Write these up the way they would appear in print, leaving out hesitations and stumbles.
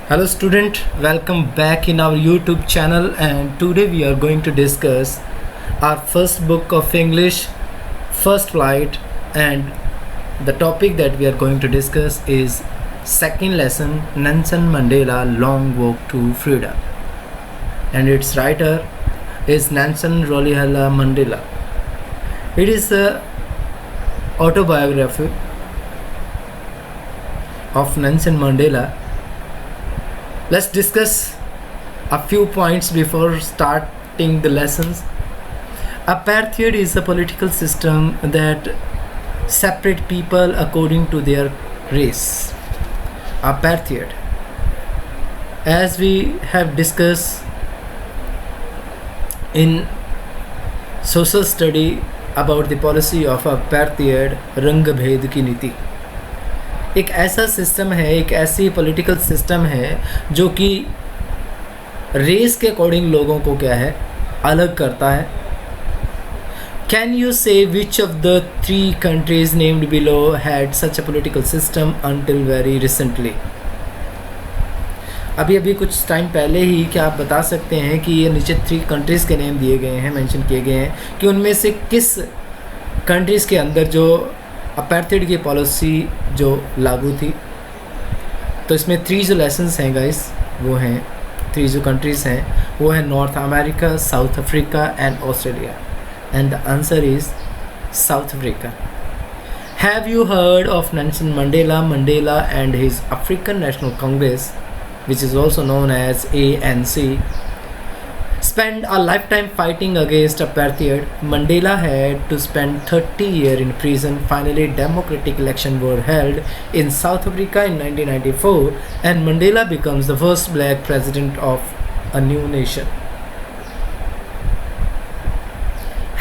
Hello student, welcome back in our YouTube channel, and today we are going to discuss our first book of English, First Flight, and the topic that we are going to discuss is second lesson, Nelson Mandela Long Walk to Freedom, and its writer is Nelson Rolihlahla Mandela. It is a autobiography of Nelson Mandela. Let's discuss a few points before starting the lessons. Apartheid is a political system that separates people according to their race. Apartheid, as we have discussed in social study about the policy of apartheid, रंग भेद की नीति, एक ऐसा system है, एक ऐसी political system है जो कि रेस के अकॉर्डिंग लोगों को क्या है, अलग करता है. कैन यू से which of the 3 countries named below had such a political system until very recently. अभी कुछ टाइम पहले ही क्या आप बता सकते हैं कि ये नीचे 3 कंट्रीज़ के नेम दिए गए हैं, मेंशन किए गए हैं, कि उनमें से किस कंट्रीज़ के अंदर जो अपार्थाइड की पॉलिसी जो लागू थी. तो इसमें 3 जो लेसन्स हैं गाइस, वो हैं 3 जो कंट्रीज़ हैं वो है north America, south Africa and Australia. And the answer is south Africa. Have you heard of Nelson Mandela and his African national Congress, which is also known as ANC, spent a lifetime fighting against apartheid. Mandela had to spend 30 years in prison. Finally, democratic elections were held in South Africa in 1994, and Mandela becomes the first black president of a new nation.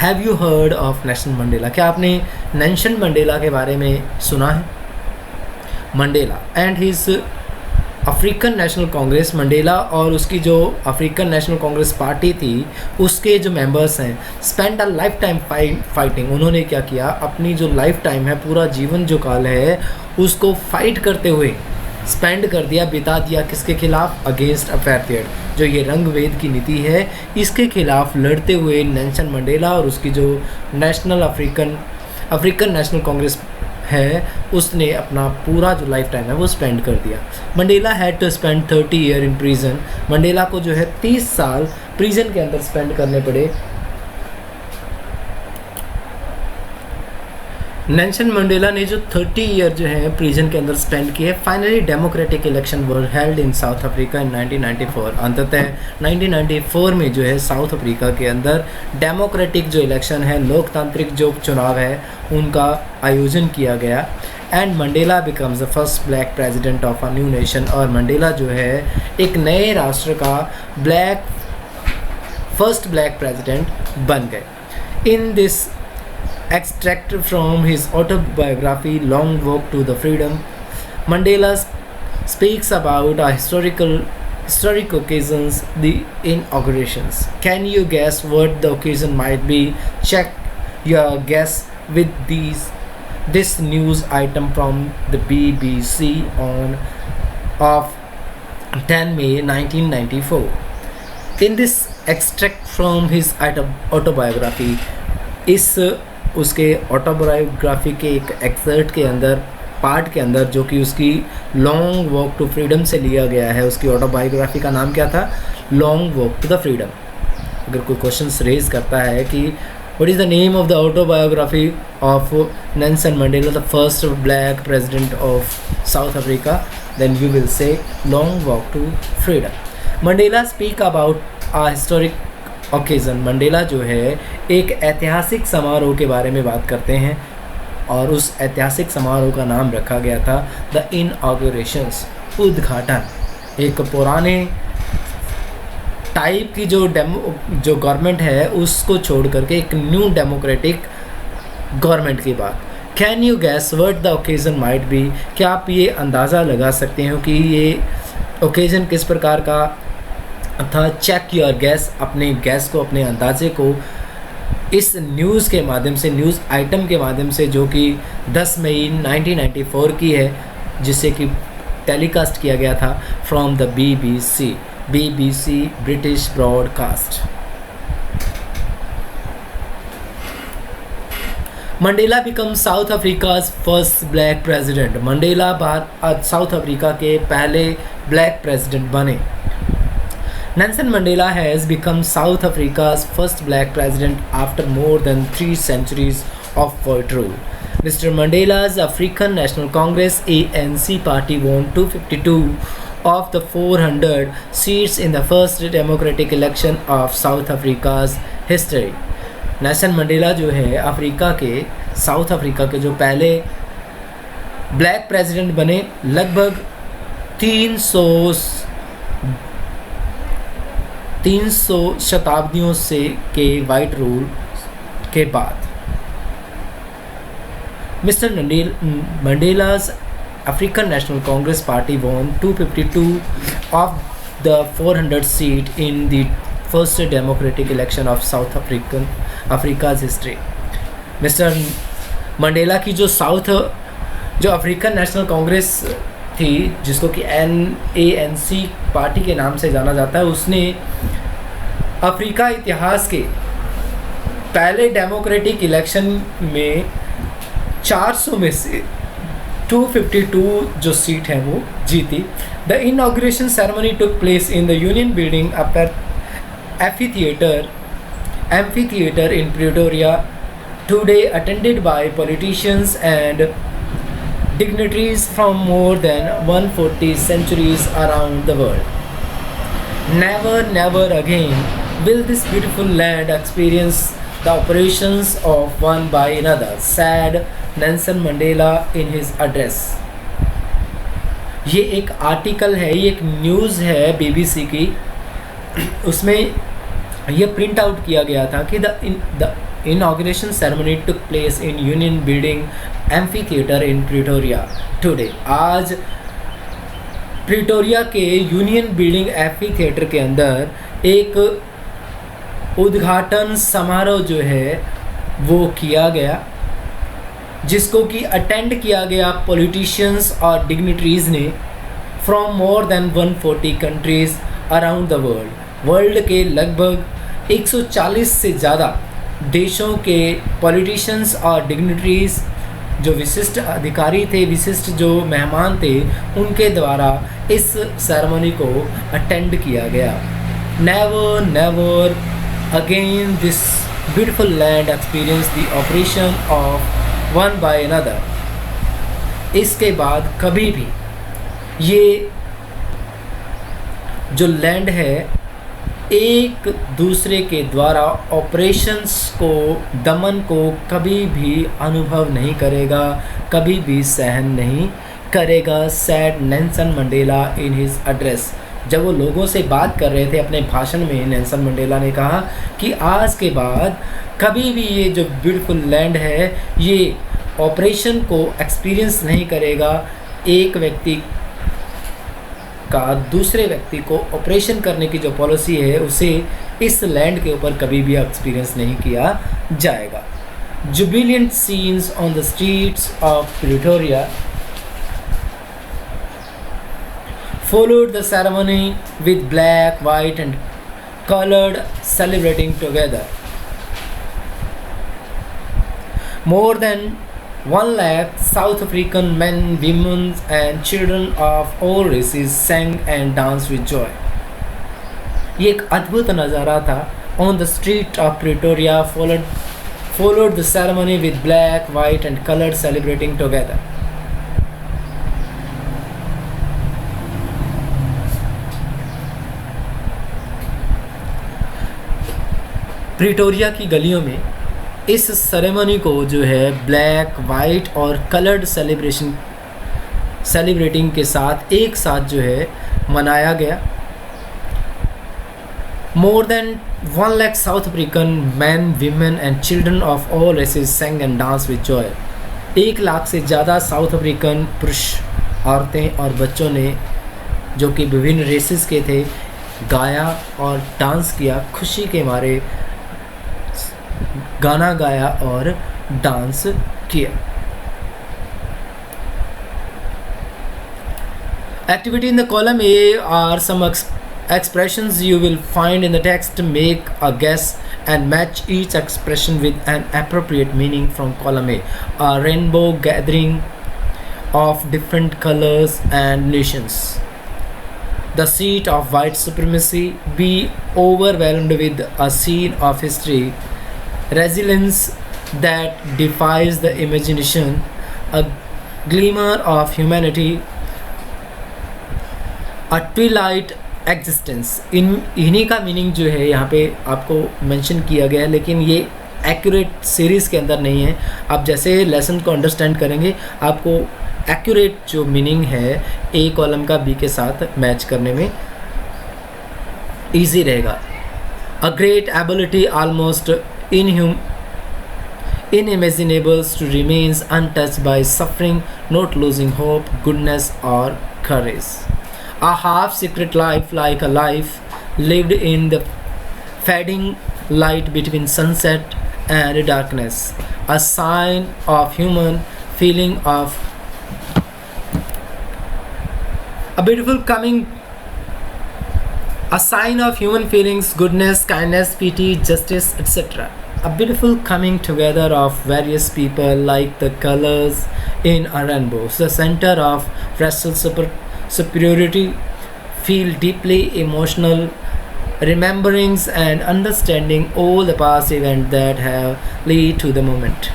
Have you heard of Nelson Mandela? क्या आपने Nelson Mandela के बारे में सुना है? Mandela and his African national Congress, Mandela और उसकी जो अफ्रीकन नेशनल कांग्रेस पार्टी थी उसके जो मेंबर्स हैं, spend a life time fighting. उन्होंने क्या किया, अपनी जो लाइफ टाइम है, पूरा जीवन जो काल है, उसको फाइट करते हुए स्पेंड कर दिया, बिता दिया. किसके खिलाफ? अगेंस्ट अपार्थाइड, जो ये रंग भेद की नीति है, इसके खिलाफ लड़ते हुए नेल्सन मंडेला और उसकी जो अफ्रीकन नेशनल कांग्रेस है, उसने अपना पूरा जो लाइफ टाइम है वो स्पेंड कर दिया. Mandela had to spend 30 year in prison. Mandela को जो है 30 साल प्रिजन के अंदर स्पेंड करने पड़े. नेल्सन मंडेला ने जो 30 ईयर जो है प्रिजन के अंदर स्पेंड किए. Finally democratic election were held in south Africa in 1994. अंततः 1994 में जो है साउथ अफ्रीका के अंदर डेमोक्रेटिक जो इलेक्शन है, लोकतांत्रिक जो चुनाव है, उनका आयोजन किया गया. And Mandela becomes the first black president of a new nation. और मंडेला जो है एक नए राष्ट्र का फर्स्ट ब्लैक प्रेसिडेंट बन गए. In this extract from his autobiography Long Walk to the Freedom, Mandela speaks about historic occasions, the inaugurations. Can you guess what the occasion might be? Check your guess with this news item from the BBC of 10 May 1994. In this extract from his autobiography, इस उसके autobiography के एक exert के अंदर, part के अंदर, जो कि उसकी लॉन्ग वॉक टू फ्रीडम से लिया गया है. उसकी ऑटोबायोग्राफी का नाम क्या था? Long walk to the freedom. अगर कोई क्वेश्चन रेज करता है कि what is the name of the autobiography of Nelson Mandela, the first black president of South Africa, then you will say long walk to freedom. Mandela speak about a historic occasion. Mandela जो है एक ऐतिहासिक समारोह के बारे में बात करते हैं, और उस ऐतिहासिक समारोह का नाम रखा गया था द इनऑगरेशंस, उद्घाटन. एक पुराने टाइप की जो गवर्नमेंट है उसको छोड़ करके एक न्यू डेमोक्रेटिक गवर्नमेंट की बात. Can you gas what the occasion might be? क्या आप ये अंदाज़ा लगा सकते हो कि ये ओकेज़न किस प्रकार का था? चेक योर गैस, अपने गैस को, अपने अंदाजे को इस न्यूज़ के माध्यम से, न्यूज़ आइटम के माध्यम से, जो कि 10 मई 1994 की है, जिससे कि टेलीकास्ट किया गया था from the BBC British broadcast. Mandela become south Africa's first black president. Mandela south Africa के पहले ब्लैक प्रेसिडेंट बने। Nelson Mandela has become south Africa's first black president after more than 3 centuries of white rule. Mr. Mandela's African National Congress ANC party won 252 of the 400 seats in the first democratic election of South Africa's history. Nelson Mandela जो है south Africa के जो पहले black president बने, लगभग 300 शताब्दियों से के वाइट रूल के बाद। Mister Mandela's African National Congress party won 252 of the 400 seat in the first democratic election of South Africa's history. Mister Mandela की जो अफ्रीकन नेशनल कांग्रेस थी, जिसको कि ANC पार्टी के नाम से जाना जाता है, उसने अफ्रीका इतिहास के पहले डेमोक्रेटिक इलेक्शन में 400 में से 252 जो सीट है वो जीती। The inauguration ceremony took place in the union building upper amphitheater in Pretoria today, attended by politicians and dignitaries from more than 140 centuries around the world. Never again will this beautiful land experience the operations of one by another, said Nelson Mandela in his address. ये एक article है, ये एक news है BBC की, उसमें ये print out किया गया था कि the inauguration ceremony took place in union building amphitheatre in Pretoria today. आज प्रिटोरिया के यूनियन बिल्डिंग एम्फीथिएटर के अंदर एक उद्घाटन समारोह जो है वो किया गया, जिसको कि अटेंड किया गया पॉलिटिशियंस और डिग्निटरीज ने from more than 140 countries around the world. World के लगभग 140 से ज़्यादा देशों के पॉलिटिशियंस और डिग्निटरीज, जो विशिष्ट अधिकारी थे, विशिष्ट जो मेहमान थे, उनके द्वारा इस सेरेमनी को अटेंड किया गया। Never again this beautiful land experience the operation of one by another. इसके बाद कभी भी ये जो लैंड है एक दूसरे के द्वारा ऑपरेशंस को, दमन को कभी भी अनुभव नहीं करेगा, कभी भी सहन नहीं करेगा, sad Nelson Mandela in his address. जब वो लोगों से बात कर रहे थे अपने भाषण में, नेल्सन मंडेला ने कहा कि आज के बाद कभी भी ये जो ब्यूटीफुल लैंड है ये ऑपरेशन को एक्सपीरियंस नहीं करेगा। एक व्यक्ति का दूसरे व्यक्ति को ऑपरेशन करने की जो पॉलिसी है उसे इस लैंड के ऊपर कभी भी एक्सपीरियंस नहीं किया जाएगा। Jubilant scenes on the streets of Pretoria followed the ceremony with black, white and colored celebrating together. More than 1 lakh South African men, women and children of all races sang and danced with joy. ये एक अद्भुत नज़ारा था। On the street of Pretoria followed the ceremony with black, white and colored celebrating together. Pretoria की गलियों में इस ceremony को जो है ब्लैक, वाइट और कलर्ड सेलिब्रेटिंग के साथ एक साथ जो है मनाया गया। More than 1 lakh South African man, women and children of all races sang and dance with joy. 1 lakh से ज़्यादा साउथ अफ्रीकन पुरुष, औरतें और बच्चों ने, जो कि विभिन्न रेसेस के थे, गाया और डांस किया, खुशी के मारे गाना गाया और डांस किया। Activity in the column A are some expressions you will find in the text. Make a guess and match each expression with an appropriate meaning from column A. A rainbow gathering of different colors and nations. The seat of white supremacy. Be overwhelmed with a scene of history. Resilience that defies the imagination. A glimmer of humanity. A Twilight existence. इन्हीं का meaning जो है यहाँ पे आपको mention किया गया है, लेकिन ये एक्यूरेट सीरीज़ के अंदर नहीं है. आप जैसे लेसन को अंडरस्टैंड करेंगे आपको एक्यूरेट जो मीनिंग है ए कॉलम का बी के साथ मैच करने में ईजी रहेगा. A great ability almost inimaginables to remains untouched by suffering, not losing hope, goodness or courage. A half-secret life like a life lived in the fading light between sunset and darkness. A sign of human feeling of a beautiful coming. A sign of human feelings, goodness, kindness, pity, justice, etc. A beautiful coming together of various people like the colors in a rainbow. The center of racial superiority. Feel deeply emotional rememberings and understanding all the past events that have led to the moment.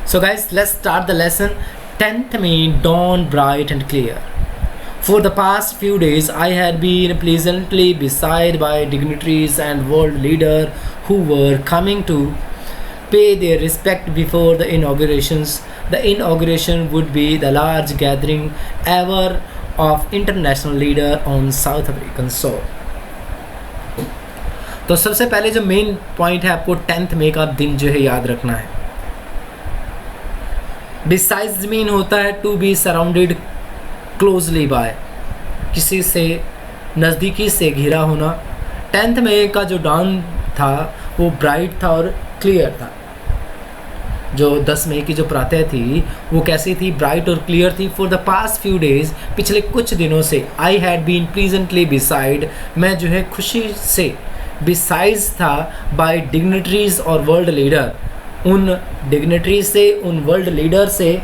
So guys, let's start the lesson. 10th May dawned bright and clear. For the past few days, I had been pleasantly beside by dignitaries and world leaders who were coming to pay their respect before the inaugurations. The inauguration would be the large gathering ever of international leader on South African soil. तो सबसे पहले जो main point है आपको 10th मई का दिन जो है याद रखना है. Besides मीन होता है to be surrounded closely by, किसी से नज़दीकी से घिरा होना. 10th मई का जो डॉन था वो ब्राइट था और क्लियर था. जो 10 मई की जो प्रातः थी वो कैसी थी? ब्राइट और क्लियर थी. For the past few days, पिछले कुछ दिनों से, I had been pleasantly beside, मैं जो है खुशी से बिसाइड्स था बाय डिग्निटरीज और वर्ल्ड लीडर, उन डिग्निटरीज से, उन वर्ल्ड लीडर से.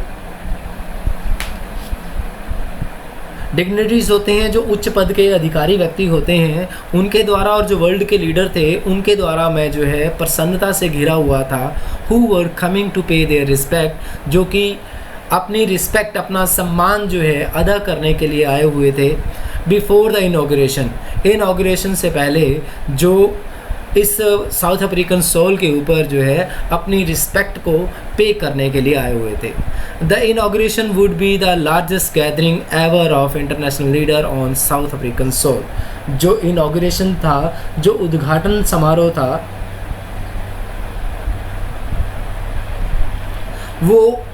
डिग्निटरीज होते हैं जो उच्च पद के अधिकारी व्यक्ति होते हैं, उनके द्वारा, और जो वर्ल्ड के लीडर थे उनके द्वारा मैं जो है प्रसन्नता से घिरा हुआ था. हु वर कमिंग टू पे देयर रिस्पेक्ट, जो कि अपनी रिस्पेक्ट, अपना सम्मान जो है अदा करने के लिए आए हुए थे. बिफोर द इनॉग्रेशन, इनॉग्रेशन से पहले जो इस साउथ अफ्रीकन सोल के ऊपर जो है अपनी रिस्पेक्ट को पे करने के लिए आए हुए थे. The inauguration would be the largest gathering ever of international leader on South African soil. जो इनॉग्रेशन था, जो उद्घाटन समारोह था, वो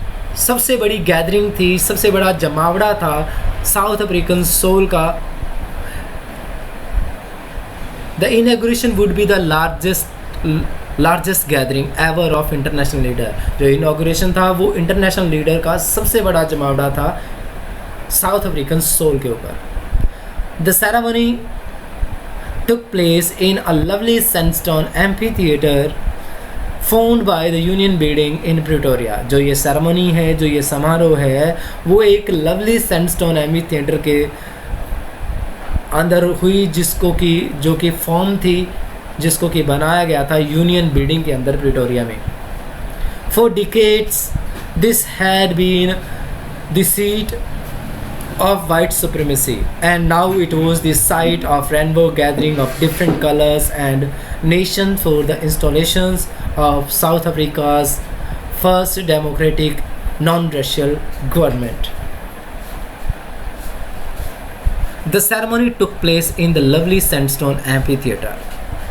सबसे बड़ी गैदरिंग थी, सबसे बड़ा जमावड़ा था साउथ अफ्रीकन सोल का. The inauguration would be the largest gathering ever of international leader. जो इनॉग्रेशन था वो इंटरनेशनल लीडर का सबसे बड़ा जमावड़ा था साउथ अफ्रीकन सोल के ऊपर. The ceremony took place in a lovely sandstone amphitheater found by the Union Building in Pretoria. जो ये सेरेमनी है, जो ये समारोह है, वो एक लवली सैंडस्टोन एम्फीथिएटर के अंदर हुई, जो कि फॉर्म थी, जिसको कि बनाया गया था यूनियन बिल्डिंग के अंदर प्रिटोरिया में. For decades this had been the seat of white supremacy, and now it was the site of rainbow gathering of different colors and nations for the installations of South Africa's first democratic non-racial government. The ceremony took place in the lovely sandstone amphitheater.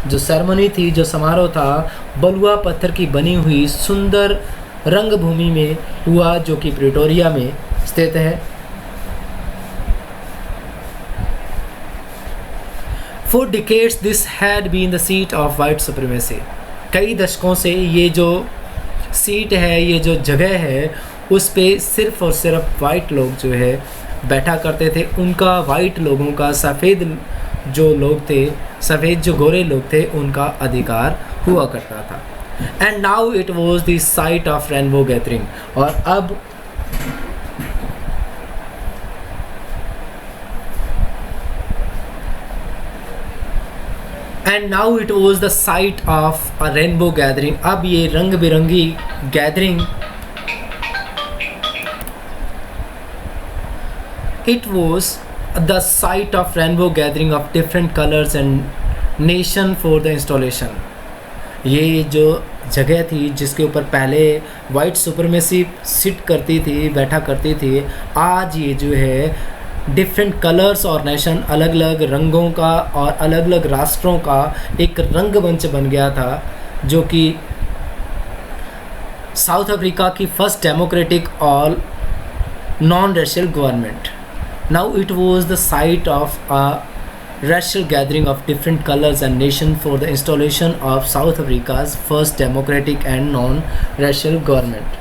जो ceremony थी, जो समारोह था, बलुआ पत्थर की बनी हुई सुंदर रंगभूमि में हुआ, जो कि प्रिटोरिया में स्थित है. For decades this had been the seat of white supremacy. कई दशकों से ये जो सीट है, ये जो जगह है, उस पे सिर्फ़ और सिर्फ वाइट लोग जो है बैठा करते थे। उनका वाइट लोगों का सफ़ेद जो लोग थे, सफ़ेद जो गोरे लोग थे, उनका अधिकार हुआ करता था। And now it was the site of rainbow gathering. और अब and now it was the site of a rainbow gathering. अब ये रंग बिरंगी gathering, it was the site of rainbow gathering of different colours and nation for the installation. ये जो जगह थी जिसके ऊपर पहले वाइट सुपरमेसी सिट करती थी, बैठा करती थी, आज ये जो है डिफरेंट कलर्स और नेशन, अलग अलग रंगों का और अलग अलग राष्ट्रों का एक रंगमंच बन गया था, जो कि साउथ अफ्रीका की फर्स्ट डेमोक्रेटिक और non racial government. Now it was the site of a racial gathering of different colors and nation for the installation of South Africa's first democratic and non-racial government.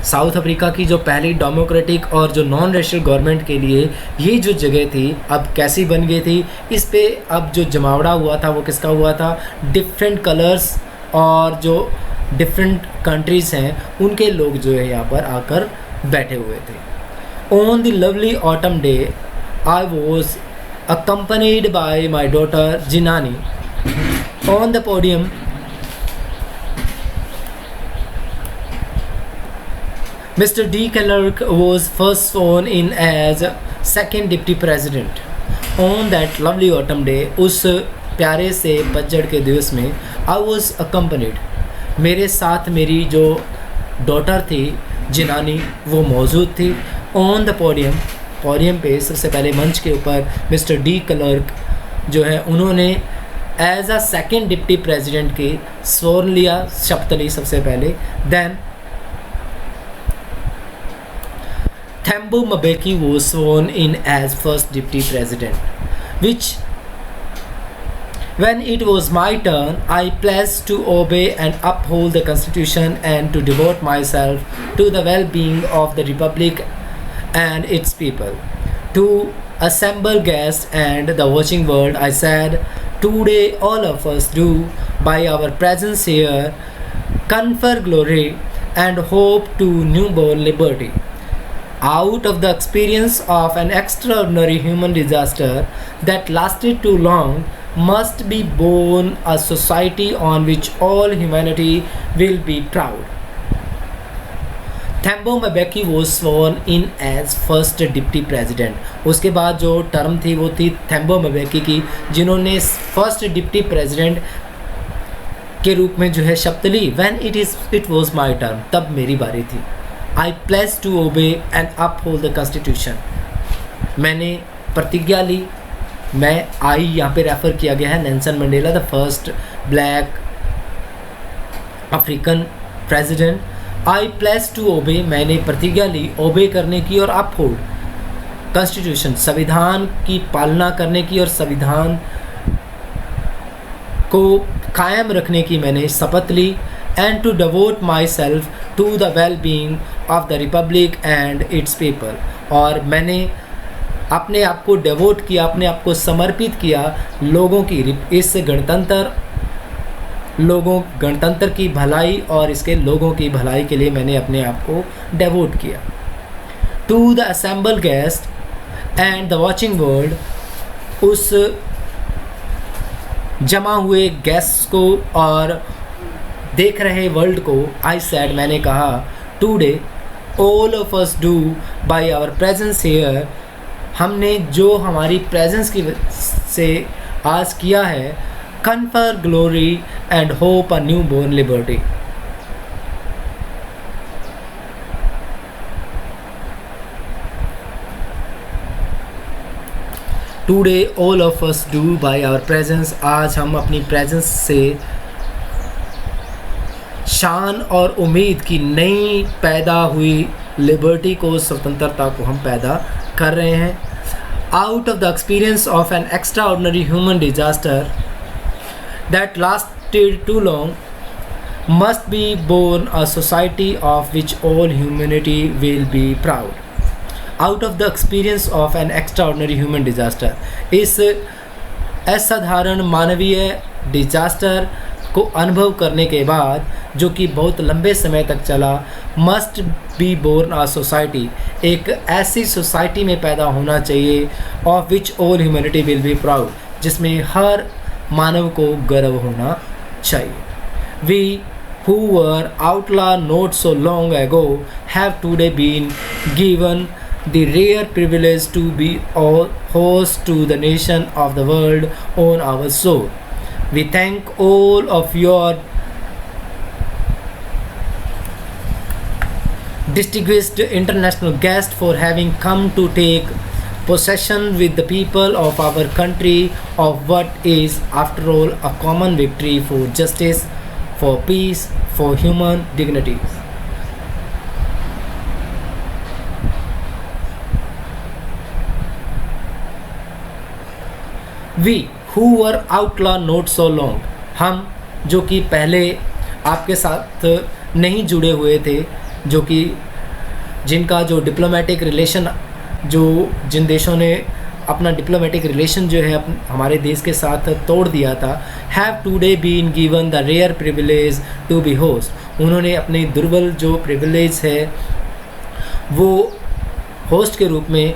South Africa की जो पहली democratic और जो non racial government के लिए ये जो जगह थी अब कैसी बन गई थी, इस पे अब जो जमावड़ा हुआ था वो किसका हुआ था? डिफरेंट कलर्स और जो डिफरेंट कंट्रीज़ हैं उनके लोग जो है यहाँ पर आकर बैठे हुए थे। On the lovely autumn day I was accompanied by my daughter Jinani on the podium. Mr. D. Klerk was first sworn in as second deputy president. On that lovely autumn day, उस प्यारे से पतझड़ के दिवस में I was accompanied, मेरे साथ मेरी जो डॉटर थी जिनानी वो मौजूद थी। ऑन द पोडियम पे सबसे पहले मंच के ऊपर मिस्टर डी क्लर्क जो है उन्होंने as a second deputy president की स्वर्न लिया, शपथ ली सबसे पहले। देन थेम्बो मबेकी वो sworn in as first deputy president, which when it was my turn, I pledged to obey and uphold the Constitution and to devote myself to the well-being of the Republic and its people. To assemble guests and the watching world, I said, today all of us do, by our presence here, confer glory and hope to newborn liberty. Out of the experience of an extraordinary human disaster that lasted too long, must be born a society on which all humanity will be proud. Themba Mbeki was sworn in as first deputy president. उसके बाद जो term थी वो थी थेम्बो म्बेकी की, जिन्होंने first deputy president के रूप में जो है शपथ ली। When it was my turn, तब मेरी बारी थी। I pledged to obey and uphold the Constitution. मैंने प्रतिज्ञा ली। मैं आई यहाँ पे रेफ़र किया गया है Nelson Mandela, the first black African president. I place to obey, मैंने प्रतिज्ञा ली ओबे करने की और अपहोल्ड कॉन्स्टिट्यूशन, संविधान की पालना करने की और संविधान को कायम रखने की मैंने शपथ ली। And to devote myself to the well being of the republic and its people, और मैंने अपने आप को डिवोट किया, अपने आप को समर्पित किया लोगों की, इस गणतंत्र की भलाई और इसके लोगों की भलाई के लिए मैंने अपने आप को डिवोट किया। To the assemble guest and the watching world, उस जमा हुए गेस्ट को और देख रहे वर्ल्ड को, आई सेड, मैंने कहा, today all of us do by our presence here, हमने जो हमारी प्रेजेंस की से आज किया है, confer glory and hope a new born liberty. Today all of us do by our presence, आज हम अपनी प्रेजेंस से शान और उम्मीद की नई पैदा हुई लिबर्टी को, स्वतंत्रता को हम पैदा कर रहे हैं। Out of the experience of an extra ordinary human disaster that last lasted too long, must be born a society of which all humanity will be proud. Out of the experience of an extraordinary human disaster, इस असाधारण मानवीय disaster को अनुभव करने के बाद, जो कि बहुत लंबे समय तक चला, must be born a society, एक ऐसी सोसाइटी में पैदा होना चाहिए, of which all humanity will be proud, जिसमें हर मानव को गर्व होना चाहिए। We who were outlawed not so long ago have today been given the rare privilege to be host to the nation of the world on our soil. We thank all of your distinguished international guests for having come to take possession with the people of our country of what is, after all, a common victory for justice, for peace, for human dignity. We who were outlawed not so long, हम जो कि पहले आपके साथ नहीं जुड़े हुए थे, जो कि जिनका जो डिप्लोमेटिक रिलेशन, जो जिन देशों ने अपना डिप्लोमेटिक रिलेशन जो है हमारे देश के साथ तोड़ दिया था, have today been given the rare privilege to be host, उन्होंने अपनी दुर्बल जो प्रिविलेज है वो होस्ट के रूप में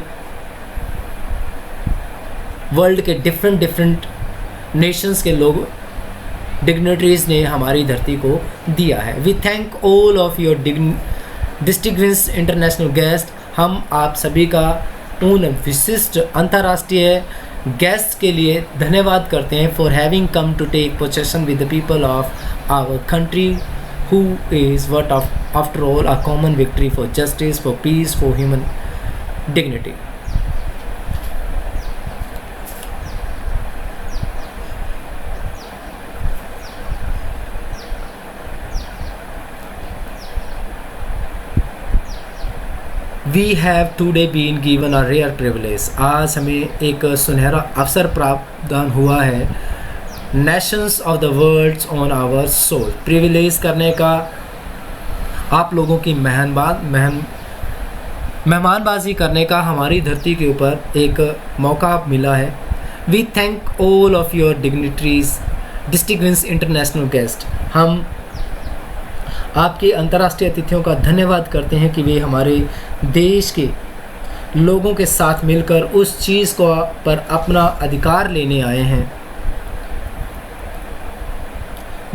वर्ल्ड के डिफरेंट नेशंस के लोग, डिग्नेटरीज ने हमारी धरती को दिया है। We thank all of your distinguished international guest, हम आप सभी का उन विशिष्ट अंतर्राष्ट्रीय गेस्ट के लिए धन्यवाद करते हैं, for having come to take possession with the people of our country who is what after all a common victory for justice, for peace, for human dignity. We have today been given a rare privilege, आज हमें एक सुनहरा अवसर प्राप्त हुआ है, nations of the world on our soil, privilege करने का, आप लोगों की मेहमानबाजी करने का हमारी धरती के ऊपर एक मौका मिला है। We thank all of your dignitaries distinguished international guest, हम आपके अंतर्राष्ट्रीय अतिथियों का धन्यवाद करते हैं कि वे हमारे देश के लोगों के साथ मिलकर उस चीज़ को पर अपना अधिकार लेने आए हैं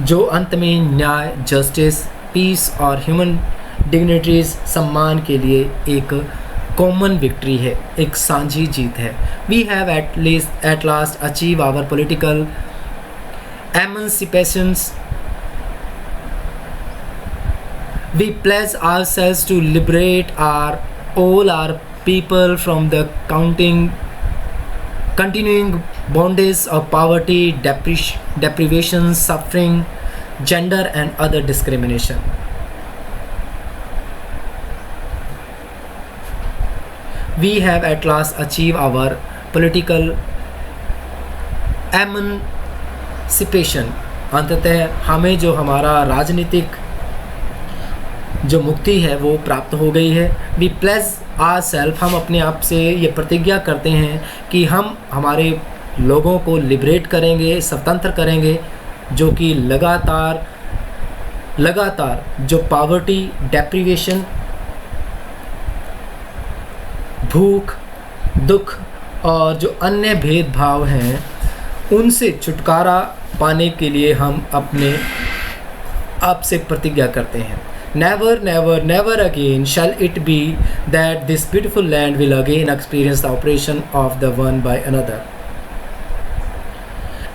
जो अंत में न्याय, जस्टिस, पीस और ह्यूमन डिग्निटीज सम्मान के लिए एक कॉमन विक्ट्री है, एक साझी जीत है। We have at last achieve our political emancipations. We pledge ourselves to liberate all our people from the continuing bondage of poverty, deprivation, suffering, gender and other discrimination. We have at last achieved our political emancipation. अंततः हमें जो हमारा राजनीतिक जो मुक्ति है वो प्राप्त हो गई है। वी प्लेज आवर सेल्फ, हम अपने आप से ये प्रतिज्ञा करते हैं कि हम हमारे लोगों को लिबरेट करेंगे, स्वतंत्र करेंगे, जो कि लगातार जो पावर्टी, डेप्रिवेशन, भूख, दुख और जो अन्य भेदभाव हैं उनसे छुटकारा पाने के लिए हम अपने आप से प्रतिज्ञा करते हैं। Never, never, never again shall it be that this beautiful land will again experience the oppression of the one by another.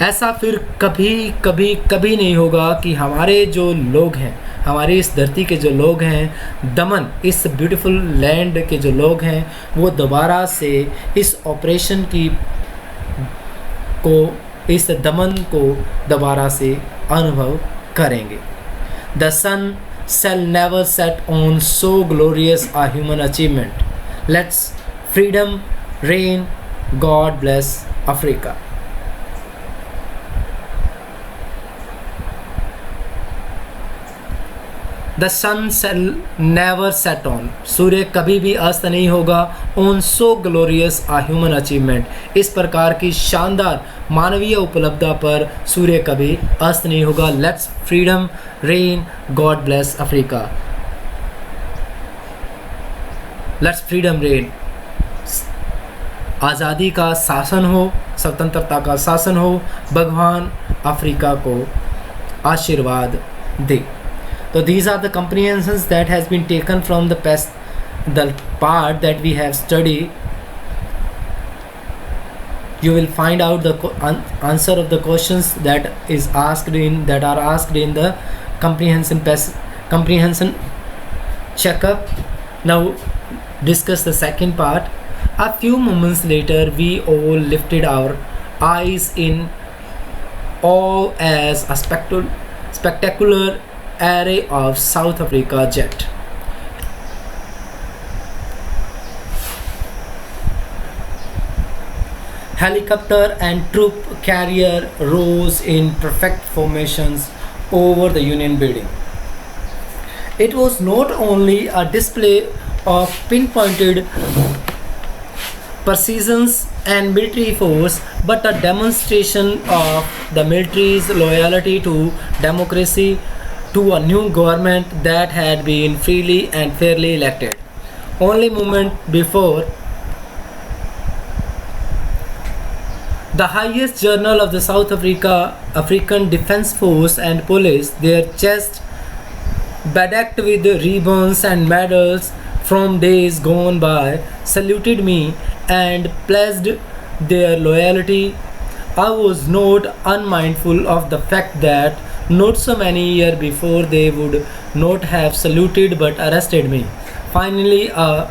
ऐसा फिर कभी नहीं होगा कि हमारे जो लोग हैं, हमारी इस धरती के जो लोग हैं, दमन, इस ब्यूटीफुल लैंड के जो लोग हैं, वो दोबारा से इस ऑपरेशन इस दमन को दोबारा से अनुभव करेंगे। The sun shall never set on so glorious a human achievement. Let's freedom reign. God bless Africa. The sun shall never set on, सूर्य कभी भी अस्त नहीं होगा। On so glorious a human achievement, इस प्रकार की शानदार मानवीय उपलब्धि पर सूर्य कभी अस्त नहीं होगा। Let's freedom rain, God bless Africa. Let's freedom rain, आज़ादी का शासन हो, स्वतंत्रता का शासन हो, भगवान अफ्रीका को आशीर्वाद दे। So these are the comprehensions that has been taken from the part that we have studied. You will find out the answer of the questions that are asked in the comprehension checkup. Now discuss the second part. A few moments later, we all lifted our eyes in awe as a spectacular array of South Africa jet helicopter and troop carrier rose in perfect formations over the Union building. It was not only a display of pinpointed precision and military force, but a demonstration of the military's loyalty to democracy, to a new government that had been freely and fairly elected. Only moment before, the highest journal of the African Defence Force and Police, their chests bedecked with ribbons and medals from days gone by, saluted me and pledged their loyalty. I was not unmindful of the fact that not so many years before they would not have saluted but arrested me. Finally, a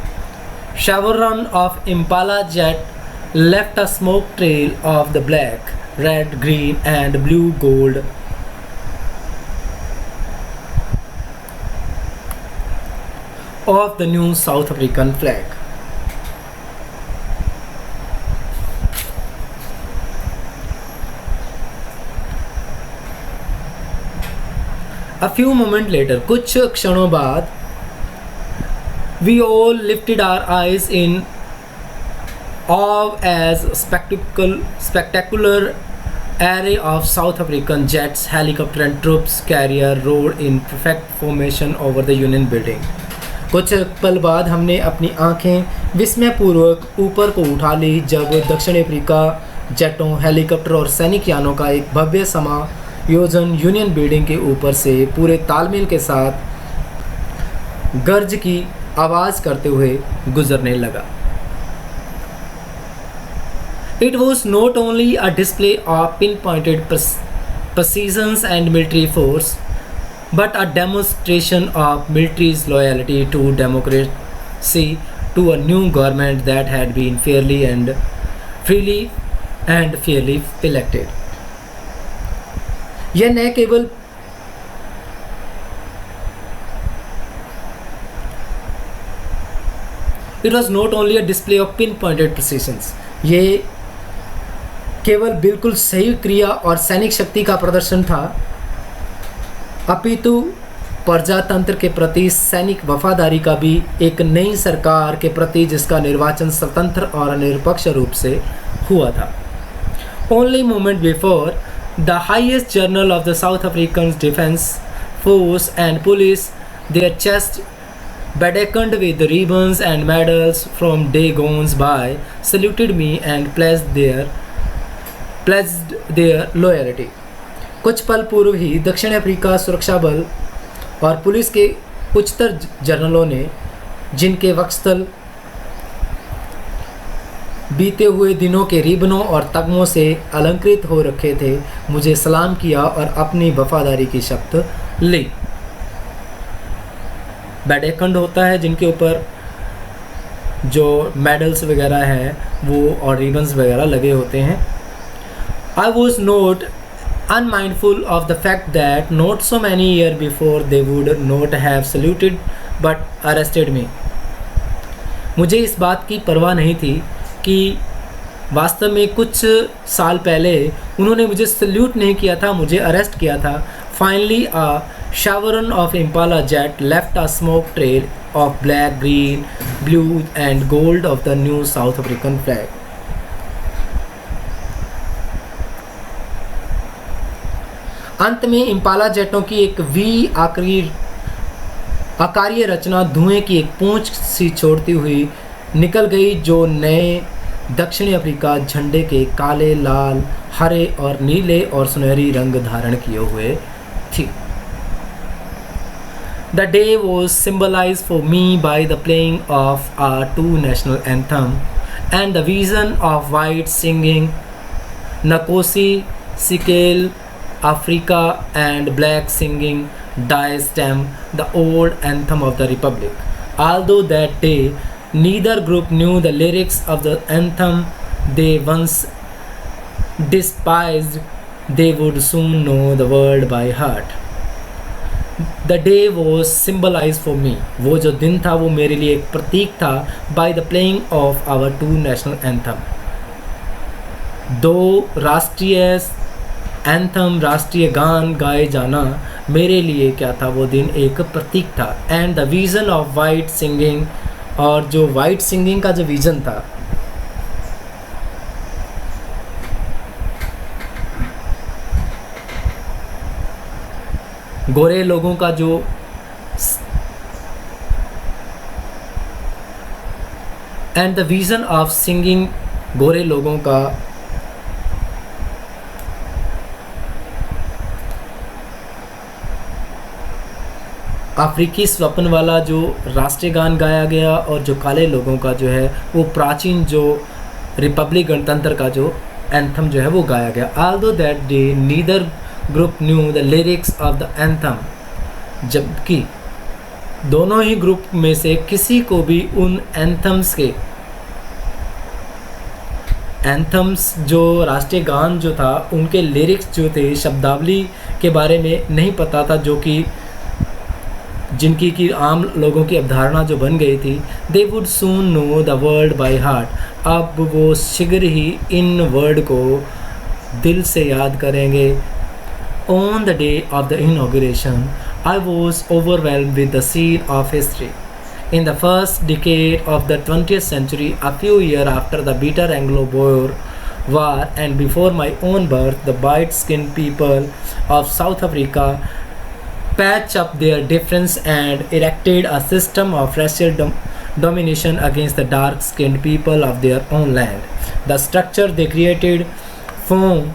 chevron of Impala jet left a smoke trail of the black, red, green and blue gold of the new South African flag. A few moments later, कुछ क्षणों बाद, we all lifted our eyes in awe as spectacular array of South African jets, helicopter and troops carrier rode in perfect formation over the Union building. कुछ पल बाद हमने अपनी आंखें विस्मयपूर्वक ऊपर को उठा ली जब दक्षिण अफ्रीका जेटों, हेलीकॉप्टर और सैनिक यानों का एक भव्य समायोजन यूनियन बिल्डिंग के ऊपर से पूरे तालमेल के साथ गर्ज की आवाज़ करते हुए गुजरने लगा। It was not only a display of pinpointed precision and military force, but a demonstration of military's loyalty to democracy, to a new government that had been freely and fairly elected. यह न केवल It was not only a display of pinpointed precision. ये केवल बिल्कुल सही क्रिया और सैनिक शक्ति का प्रदर्शन था, अपितु प्रजातंत्र के प्रति सैनिक वफादारी का भी, एक नई सरकार के प्रति जिसका निर्वाचन स्वतंत्र और निरपेक्ष रूप से हुआ था। Only moment before, the highest journal of the South African Defence Force and Police, their chests bedecked with ribbons and medals from day gone by, saluted me and pledged their loyalty. कुछ पल पूर्व ही दक्षिण Africa सुरक्षा बल और police के उच्चतर जनरलों ने, जिनके वक्षस्थल बीते हुए दिनों के रिबनों और तगमों से अलंकृत हो रखे थे, मुझे सलाम किया और अपनी वफादारी की शपथ ली। बेडेकंड होता है जिनके ऊपर जो मेडल्स वगैरह हैं वो और रिबन्स वगैरह लगे होते हैं। I was not unmindful of the fact that not so many years before they would not have saluted but arrested me. मुझे इस बात की परवाह नहीं थी कि वास्तव में कुछ साल पहले उन्होंने मुझे सल्यूट नहीं किया था, मुझे अरेस्ट किया था। Finally, a Chevron of Impala jet left a smoke trail of black, green, blue and gold of the new South African flag. अंत में इम्पाला जेटों की एक वी आकारीय रचना धुएं की एक पूंछ सी छोड़ती हुई निकल गई, जो नए दक्षिणी अफ्रीका झंडे के काले, लाल, हरे और नीले और सुनहरी रंग धारण किए हुए थी. The day was symbolized for me by the playing of our two national anthem and the vision of white singing Nkosi Sikelel Africa and black singing Die Stem, the old anthem of the Republic. Although that day neither group knew the lyrics of the anthem they once despised, they would soon know the word by heart. The day was symbolized for me. वो जो दिन था वो मेरे लिए एक प्रतीक था. By the playing of our two national anthem. दो राष्ट्रीय एंथम, राष्ट्रीय गान गाए जाना मेरे लिए क्या था, वो दिन एक प्रतीक था. And the vision of white singing, और जो वाइट सिंगिंग का जो विजन था, गोरे लोगों का जो and the vision of singing, गोरे लोगों का अफ्रीकी स्वप्न वाला जो राष्ट्रीय गान गाया गया, और जो काले लोगों का जो है वो प्राचीन जो रिपब्लिक गणतंत्र का जो एंथम जो है वो गाया गया. Although that day neither group knew the lyrics of the anthem, जबकि दोनों ही ग्रुप में से किसी को भी उन एंथम्स जो राष्ट्रीय गान जो था उनके लिरिक्स जो थे, शब्दावली के बारे में नहीं पता था, जो कि जिनकी की आम लोगों की अवधारणा जो बन गई थी. They would soon know the word by heart, अब वो शीघ्र ही इन वर्ड को दिल से याद करेंगे. On the day of the inauguration I was overwhelmed with the scene of history. In the first decade of the 20th century, a few years after the bitter Anglo-Boer War and before my own birth, the white-skinned people of South Africa patched up their difference and erected a system of racial domination against the dark-skinned people of their own land. The structure they created formed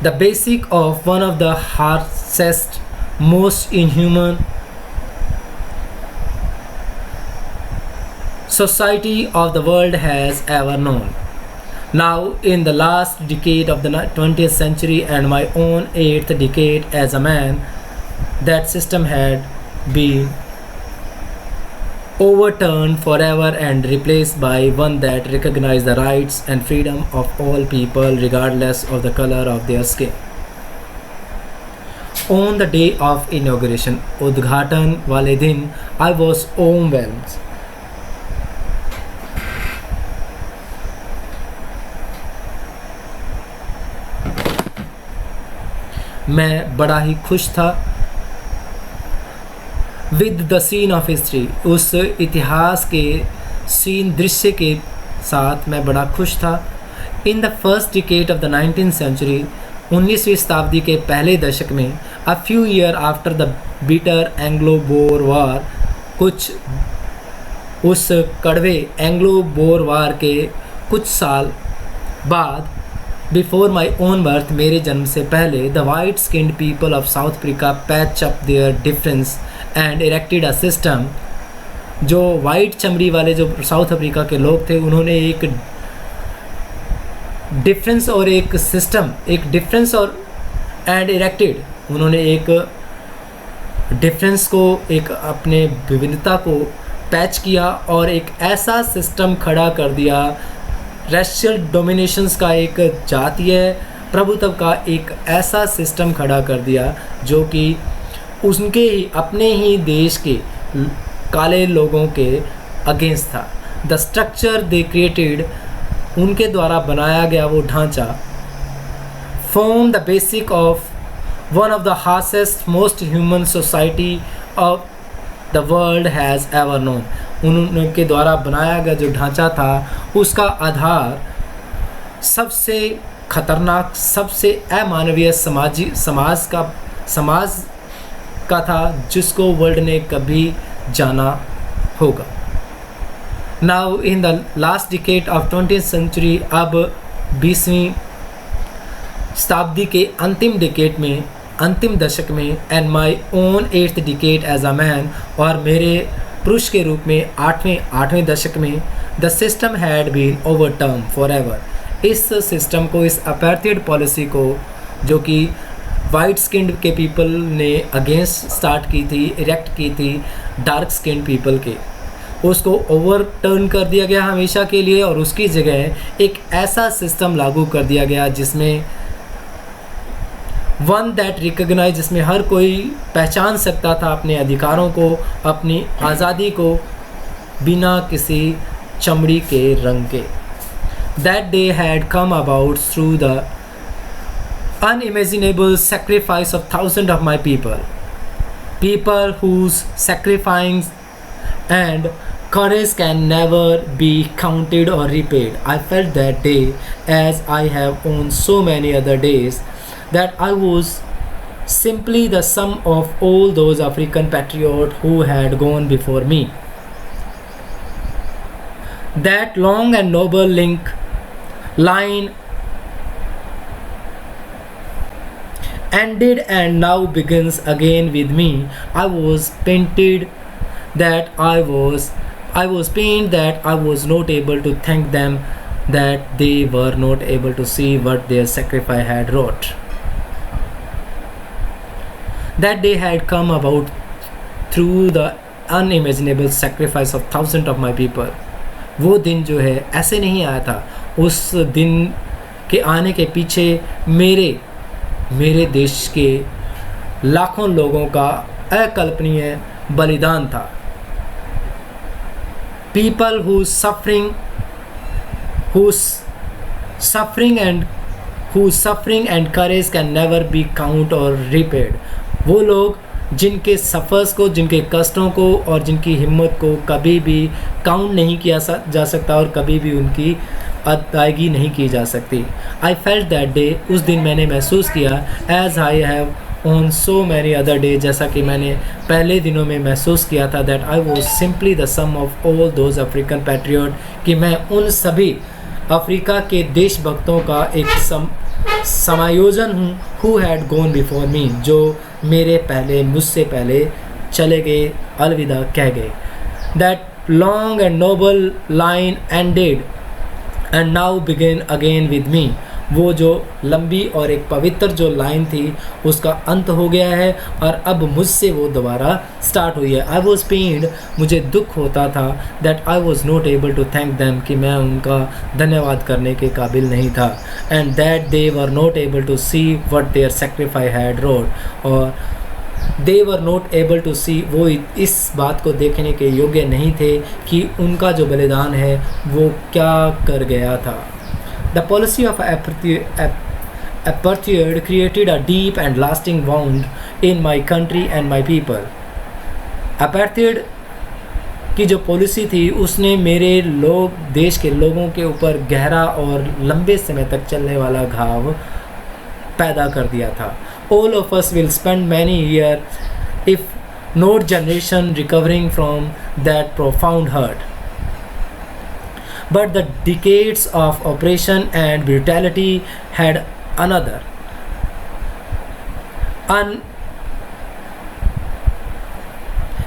the basic of one of the harshest, most inhuman society of the world has ever known. Now, in the last decade of the 20th century and my own 8th decade as a man, that system had been overturned forever and replaced by one that recognized the rights and freedom of all people regardless of the color of their skin. On the day of inauguration, उद्घाटन वाले दिन, I was overwhelmed. मैं बड़ा ही खुश था. With the scene of history, उस इतिहास के सीन दृश्य के साथ मैं बड़ा खुश था. In the first decade of the 19th century, 19वीं शताब्दी के पहले दशक में, a few year after the bitter Anglo Boer war, कुछ उस कड़वे एंग्लो बोर वार के कुछ साल बाद, बिफोर माई ओन बर्थ, मेरे जन्म से पहले, the white skinned people of South Africa patch up their difference and erected a system. जो वाइट चमड़ी वाले जो साउथ अफ्रीका के लोग थे, उन्होंने एक डिफरेंस और एक सिस्टम, एक डिफरेंस और एंड इरेक्टेड, उन्होंने एक डिफरेंस को, एक अपने विभिन्नता को पैच किया और एक ऐसा सिस्टम खड़ा कर दिया, रेशियल डोमिनेशंस का, एक जातीय प्रभुत्व का एक ऐसा सिस्टम खड़ा कर दिया जो कि उनके ही अपने ही देश के काले लोगों के अगेंस्ट था. द स्ट्रक्चर दे क्रिएटेड, उनके द्वारा बनाया गया वो ढांचा, form the basic of one of the harshest, most human society of the world has ever known. उनके द्वारा बनाया गया जो ढांचा था उसका आधार सबसे खतरनाक, सबसे अमानवीय समाज का था जिसको वर्ल्ड ने कभी जाना होगा. Now in the last decade of 20th century, अब 20वीं शताब्दी के अंतिम डिकेड में, अंतिम दशक में, and my own 8th decade as a man, और मेरे पुरुष के रूप में 8वें दशक में, the system had been overturn for ever. इस सिस्टम को, इस अपार्थाइड पॉलिसी को जो कि वाइट स्किन्ड के पीपल ने अगेंस्ट स्टार्ट की थी, इरेक्ट की थी डार्क स्किन्ड पीपल के, उसको ओवरटर्न कर दिया गया हमेशा के लिए, और उसकी जगह एक ऐसा सिस्टम लागू कर दिया गया जिसमें वन दैट रिकग्नाइज, जिसमें हर कोई पहचान सकता था अपने अधिकारों को, अपनी आज़ादी को, बिना किसी चमड़ी के रंग के. That day had come about through the unimaginable sacrifice of thousands of my people whose sacrifice and courage can never be counted or repaid. I felt that day, as I have on so many other days, that I was simply the sum of all those African patriots who had gone before me. That long and noble line ended and now begins again with me. I was pained that I was not able to thank them, that they were not able to see what their sacrifice had wrought. That day had come about through the unimaginable sacrifice of thousands of my people. वो दिन जो है ऐसे नहीं आया था. उस दिन के आने के पीछे मेरे देश के लाखों लोगों का अकल्पनीय बलिदान था. People whose suffering and courage can never be counted or repaid. वो लोग जिनके सफ़र्स को, जिनके कष्टों को और जिनकी हिम्मत को कभी भी काउंट नहीं किया जा सकता और कभी भी उनकी अदायगी नहीं की जा सकती. आई फेल्ट दैट डे, उस दिन मैंने महसूस किया, as I have on so many other day, जैसा कि मैंने पहले दिनों में महसूस किया था, that I was simply the sum of all those African patriot, कि मैं उन सभी अफ्रीका के देशभक्तों का एक समायोजन हूँ, who had gone before me, जो मुझसे पहले चले गए, अलविदा कह गए. That long and noble line ended and now begin again with me. वो जो लंबी और एक पवित्र जो लाइन थी उसका अंत हो गया है और अब मुझसे वो दोबारा स्टार्ट हुई है. आई वॉज पेन्ड, मुझे दुख होता था, that I was not able to thank them, कि मैं उनका धन्यवाद करने के काबिल नहीं था. And that they were not able to see what their sacrifice had wrought, और they were not able to see, वो इस बात को देखने के योग्य नहीं थे कि उनका जो बलिदान है वो क्या कर गया था. The policy of apartheid created a deep and lasting wound in my country and my people. Apartheid की जो पॉलिसी थी उसने मेरे देश के लोगों के ऊपर गहरा और लंबे समय तक चलने वाला घाव पैदा कर दिया था. All of us will spend many years, if not generation, recovering from that profound hurt. But the decades of oppression and brutality had another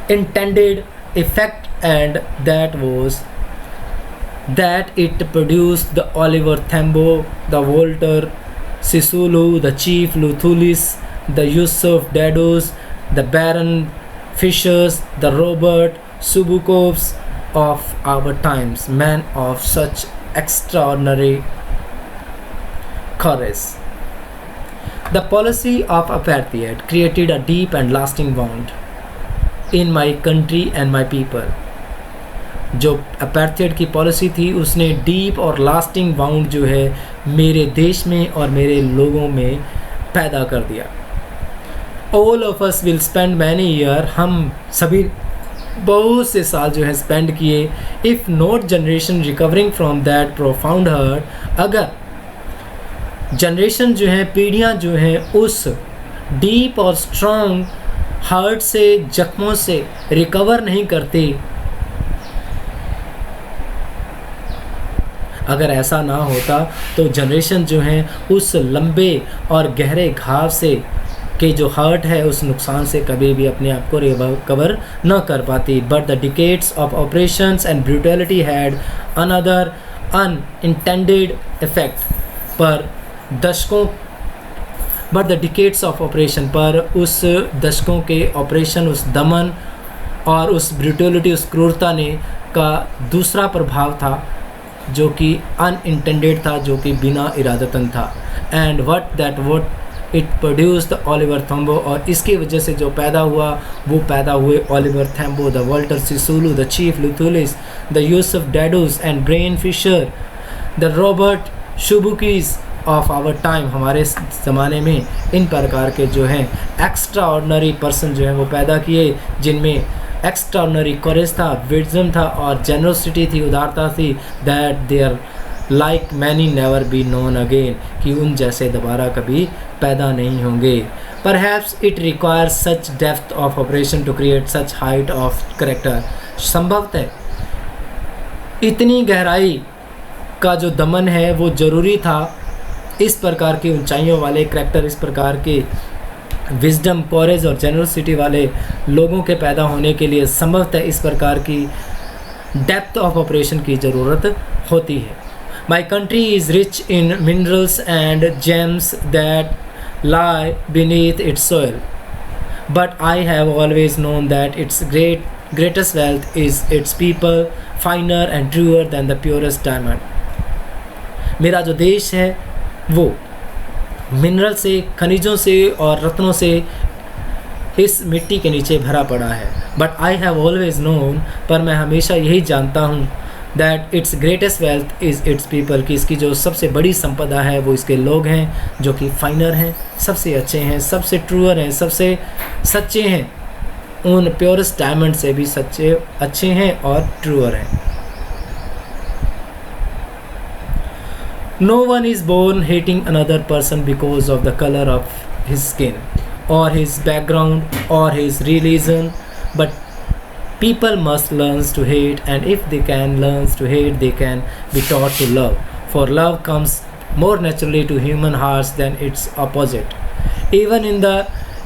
unintended effect, and that was that it produced the Oliver Tambo, the Walter Sisulu, the Chief Luthulis, the Yusuf Dados, the Baron Fishers, the Robert Subukovs of our times, men of such extraordinary courage. The policy of apartheid created a deep and lasting wound in my country and my people. जो apartheid की policy थी उसने deep और lasting wound जो है मेरे देश में और मेरे लोगों में पैदा कर दिया. All of us will spend many year, हम सभी बहुत से साल जो है स्पेंड किए। If not generation recovering from that profound hurt, अगर जनरेशन जो है, पीढ़ियाँ जो हैं उस डीप और स्ट्रॉन्ग हर्ट से, जख्मों से रिकवर नहीं करती, अगर ऐसा ना होता तो जनरेशन जो है उस लंबे और गहरे घाव से के जो हर्ट है, उस नुकसान से कभी भी अपने आप को रिकवर न कर पाती। But the decades of operations and brutality had another unintended effect, पर दशकों but the decades of operation, पर उस दशकों के ऑपरेशन, उस दमन और उस ब्रूटैलिटी, उस क्रूरता ने का दूसरा प्रभाव था जो कि अनइंटेंडेड था, जो कि बिना इरादतन था। And what it produced Oliver Tambo, और इसकी वजह से जो पैदा हुआ वो पैदा हुए Oliver Tambo, the Walter Sisulu, the chief Luthulis, the Yusuf Dadoos and Bram Fischer, the Robert Sobukwes of our time. हमारे ज़माने में इन प्रकार के जो हैं एक्स्ट्रा ऑर्डनरी पर्सन जो हैं वो पैदा किए, जिनमें एक्स्ट्राऑर्डिनरी करेज था, विजडम था और जेनरोसिटी थी, उदारता थी। That their like many never be known again, कि उन जैसे दोबारा कभी पैदा नहीं होंगे। Perhaps it requires such depth of operation to create such height of character, संभवतः इतनी गहराई का जो दमन है वो ज़रूरी था, इस प्रकार की ऊंचाइयों वाले करेक्टर, इस प्रकार के विजडम, कॉरेज और जेनरसिटी वाले लोगों के पैदा होने के लिए संभवतः इस प्रकार की डेप्थ ऑफ ऑपरेशन की ज़रूरत होती है। My country is rich in minerals and James that lie beneath its soil, but I have always known that its greatest wealth is its people, finer and truer than the purest diamond. मेरा जो देश है वो mineral से, खनिजों से और रत्नों से इस मिट्टी के नीचे भरा पड़ा है। But I have always known, पर मैं हमेशा यही जानता हूँ, that it's greatest wealth is it's people, कि इसकी जो सबसे बड़ी संपदा है वो इसके लोग हैं, जो कि फाइनर हैं, सबसे अच्छे हैं, सबसे ट्रूअर हैं, सबसे सच्चे हैं, उन प्योरेस्ट डायमंड से भी सच्चे, अच्छे हैं और ट्रूअर हैं। No one is born hating another person because of the colour of his skin or his background or his religion, but people must learn to hate, and if they can learn to hate, they can be taught to love, for love comes more naturally to human hearts than its opposite. Even in the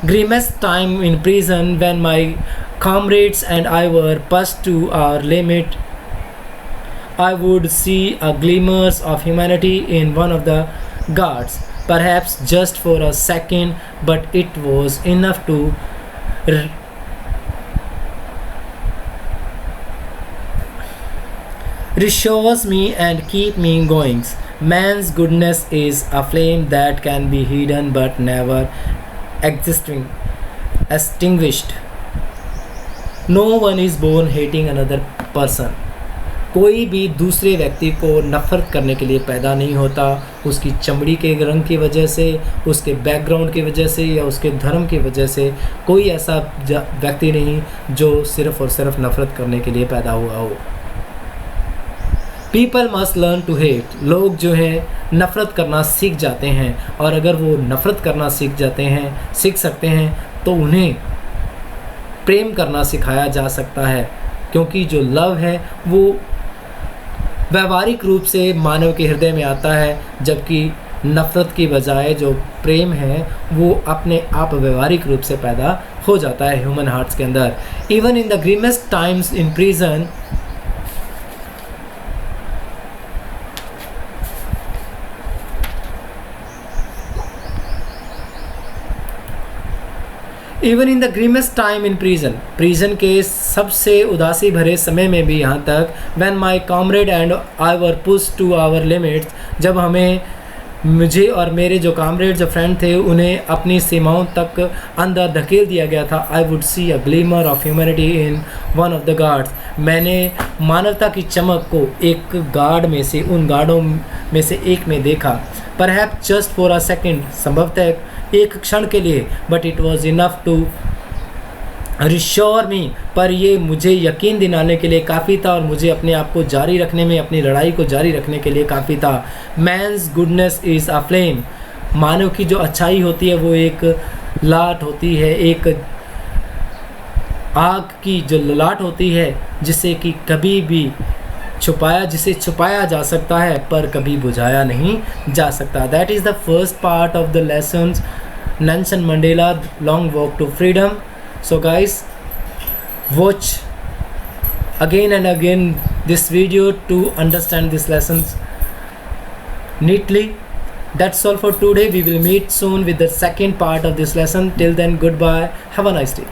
grimmest time in prison, when my comrades and I were pushed to our limit, I would see a glimmers of humanity in one of the guards, perhaps just for a second, but it was enough to reassures me and keep me going. Man's goodness is a flame that can be hidden but never extinguished. No one is born hating another person. कोई भी दूसरे व्यक्ति को नफ़रत करने के लिए पैदा नहीं होता, उसकी चमड़ी के रंग की वजह से, उसके बैकग्राउंड की वजह से या उसके धर्म की वजह से। कोई ऐसा व्यक्ति नहीं जो सिर्फ़ और सिर्फ नफ़रत करने के लिए पैदा हुआ हो। People must learn to hate, लोग जो है नफ़रत करना सीख जाते हैं, और अगर वो नफ़रत करना सीख सकते हैं तो उन्हें प्रेम करना सिखाया जा सकता है, क्योंकि जो लव है वो व्यवहारिक रूप से मानव के हृदय में आता है, जबकि नफ़रत की बजाय जो प्रेम है वो अपने आप व्यवहारिक रूप से पैदा हो जाता है ह्यूमन हार्ट्स के अंदर। Even in the grimmest times in prison, even in the grimmest time in prison के सबसे उदासी भरे समय में भी, यहाँ तक when my comrade and I were push to our limits, जब मुझे और मेरे जो कॉमरेड, जो फ्रेंड थे, उन्हें अपनी सीमाओं तक अंदर धकेल दिया गया था। I would see a glimmer of humanity in one of the guards, मैंने मानवता की चमक को एक गार्ड में से, उन गार्डों में से एक में देखा। Perhaps just for a second, संभवतः एक क्षण के लिए, but it was enough to reassure me, पर ये मुझे यकीन दिलाने के लिए काफ़ी था और मुझे अपने आप को जारी रखने में, अपनी लड़ाई को जारी रखने के लिए काफ़ी था। Man's goodness is a flame, मानव की जो अच्छाई होती है वो एक लाट होती है, एक आग की जो ललाट होती है जिसे कि कभी भी जिसे छुपाया जा सकता है पर कभी बुझाया नहीं जा सकता। That is the first part of the lessons Nelson Mandela long walk to freedom. So guys, watch again and again this video to understand these lessons neatly. That's all for today. We will meet soon with the second part of this lesson. Till then, goodbye. Have a nice day.